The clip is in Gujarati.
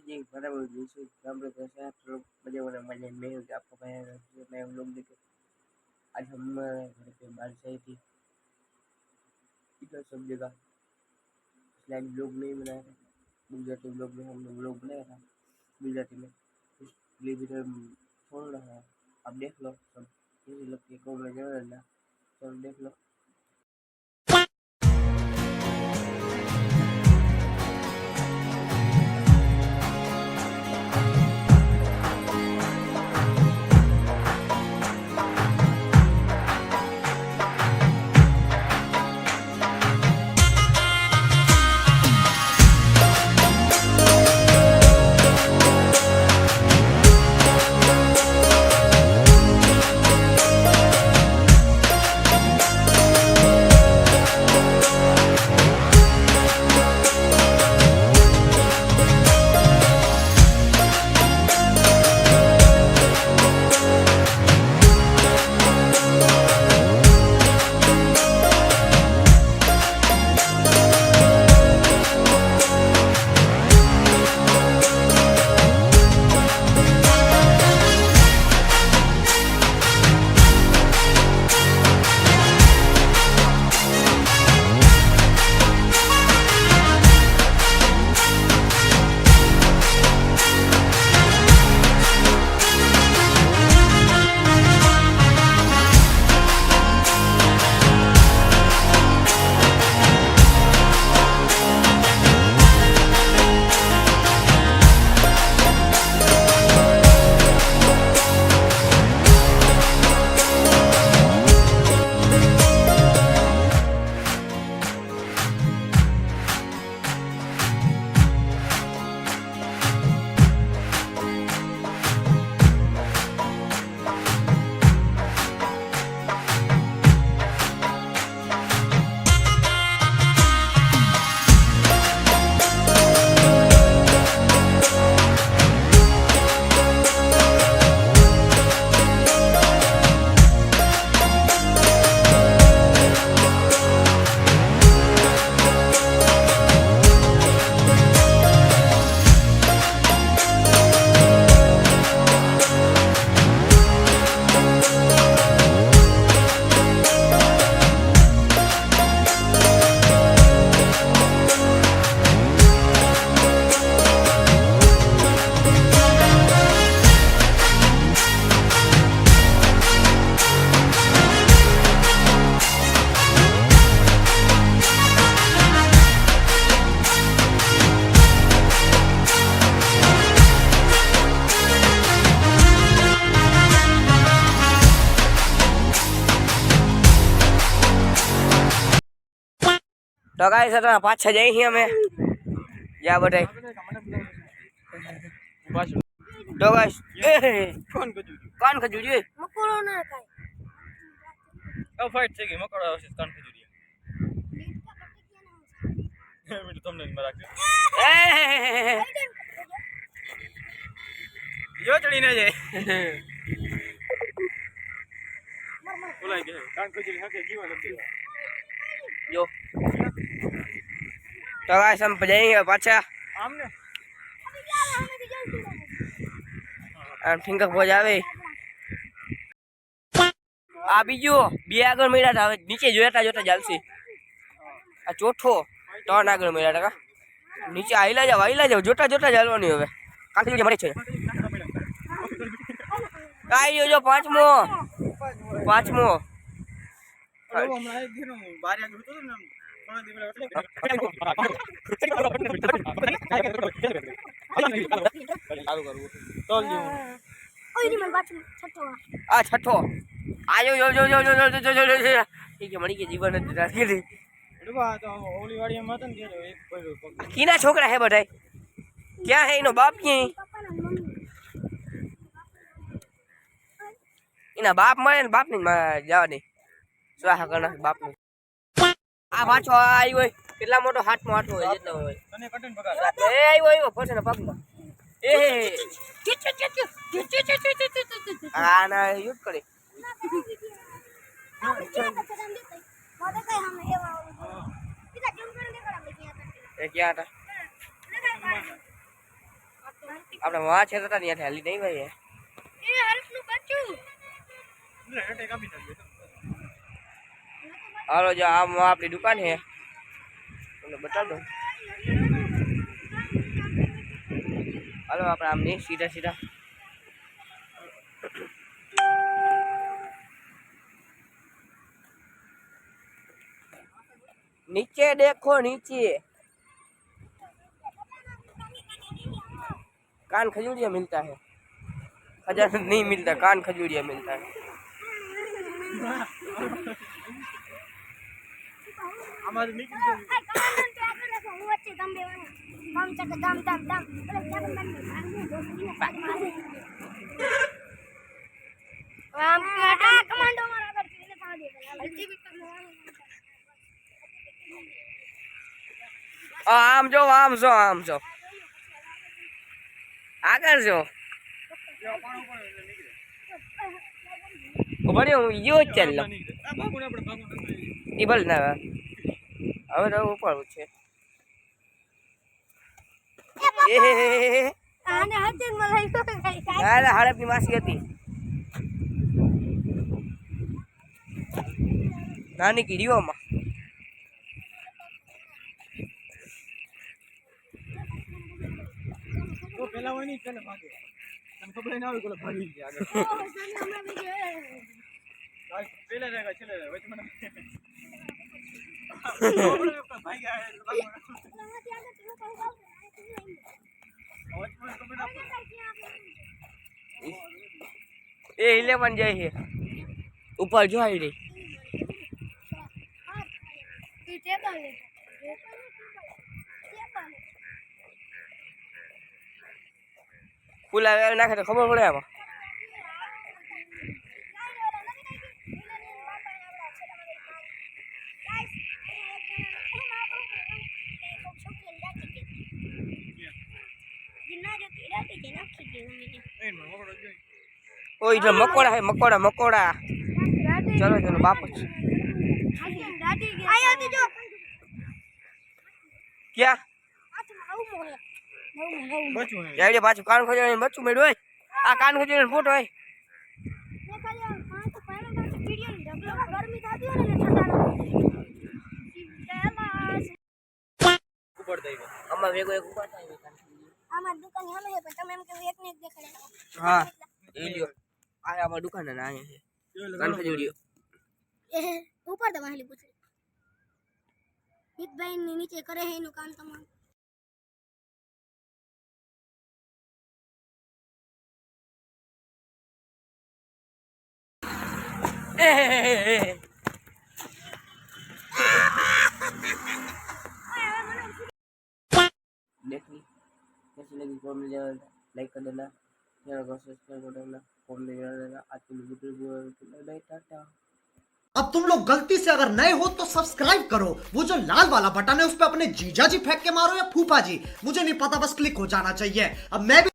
जी बराबर दूसरे हम लोग कैसे आप लोग मजे वाले मजे में हो आपको मैं हम लोग देखे आज हम घर पे बारिश आई थी इधर सब जगह इसलिए आज ब्लॉग नहीं बनाया था गुजराती ब्लॉग में हम लोग ब्लॉग बनाया था गुजराती में इसलिए भी छोड़ रहा है आप देख लो सब कैसे लगती है कौन जरूर ना सब देख लो तो गाइस आता पाछा जाई ही हमें या बटाई तो गाइस कौन खजूरी मकोड़ो ना खाए अब फाइट છે કે મકોડા versus કાન ખજૂરી મેં તમને મરા કે જો ચડીને જાય બોલાય કે કાન ખજૂરી હાકે જીવા નથી जो तो गाइस हम जाएंगे पाछा આમને આમ ઠીંગક ભોજ આવે આ બીજો બે આગળ મળ્યા હતા હવે નીચે જોતા જોતા ચાલશે આ ચોથો ત્રણ આગળ મળ્યા હતા નીચે આઈલા જાવ જોતા જોતા ચાલવાની હવે કાંઠી જોડે મરે છે આઈ જો પાંચમો હમણાં એક દિન બાર આગળ હતો ને આ છઠ્ઠો આજો જો એ કે મળી કે જીવન જ રાખી દે તો ઓલી વાડીમાં હતા ને એક પડ્યો કીના છોકરા હે બધાય ક્યાં હે એનો બાપ ક્યાં એના બાપ મળે ને બાપ ની જવા દે સ્વાહા કરના બાપ નું આ પાછો આવ્યો હોય કેટલા મોટો હાથમાં હાથો હોય જેટલો હોય તને કટન પગાર એ આવ્યો પોતાના પગમાં એ આ ના યુઝ કરે क्या था આપણે વहाँ છે હતા ત્યાંથી હાલી નહીં ભાઈ એ હર્ષનું બચ્ચું એટલે હેઠે કાપી નાખજો. હાલો જો આમ આપણી દુકાન છે તમને બતાવ દો હાલો આપણે આમ નહીં સીધા સીધા नीचे देखो नीचे कान खजूरिया मिलता है खजाना नहीं मिलता कान खजूरिया मिलता है આમાં નીકળી જાય. આ કમાન્ડર તો આગળ રાખો હું વચ્ચે દમ દેવાનો દમ ચક દમ દમ દમ એટલે કેમ દમ મારવું દોસ્તીને મારે આમ આ કમાન્ડો મારા આગળ છે એને થવા દે હજી બી आम जो आगर जो बड़े यो चल लो આ ભાગોને આપણે ભાગોને ई भल ना હવે તો ઉપર છે આને હાથે મલાઈ તો કઈ ના હડપની માસી હતી નાની કીડીઓમાં તો પેલા હોય નહીં પેલા ભાગે. તને ખબર ના હોય કે ઓલો ભાગી ગયા આગળ. ઓ સામે હમણાં બી પેલા જાય છેલ્લે જાય વચમાં ભાઈ ગયા એટલે ભાગો. વચમાં ખબર ના પડે. એ 11 જાય છે ઉપર જો આવી રહી ફૂલા નાખે તો ખબર પડે આમાં ओए जो मकोड़ा है मकोड़ा चलो वापस क्या બચું હે. यार पाछू कान खोजने बच्चू मेडो है आ कान खोजने फोटो है ઉપર દઈ દે. अम्मा वेगो एक ऊपर था આમાં દુકાન હામે છે પણ તમે એમ કે એક ને એક દેખાડે हां ए लियो आ हमारी दुकान है ना आए है कान खोजड़ियो એ ઉપર દબાયેલી પૂછે મિતભાઈ ની નીચે કરે છે એનું કામ તમામ देखनी कैसी लगी कमेंट लाइक कर देना चैनल को सब्सक्राइब कर देना कमेंट कर देना आज की वीडियो नहीं टाटा अब तुम लोग गलती से अगर नए हो तो सब्सक्राइब करो वो जो लाल वाला बटन है उस पर अपने जीजा जी फेंक के मारो या फूफा जी मुझे नहीं पता बस क्लिक हो जाना चाहिए अब मैं भी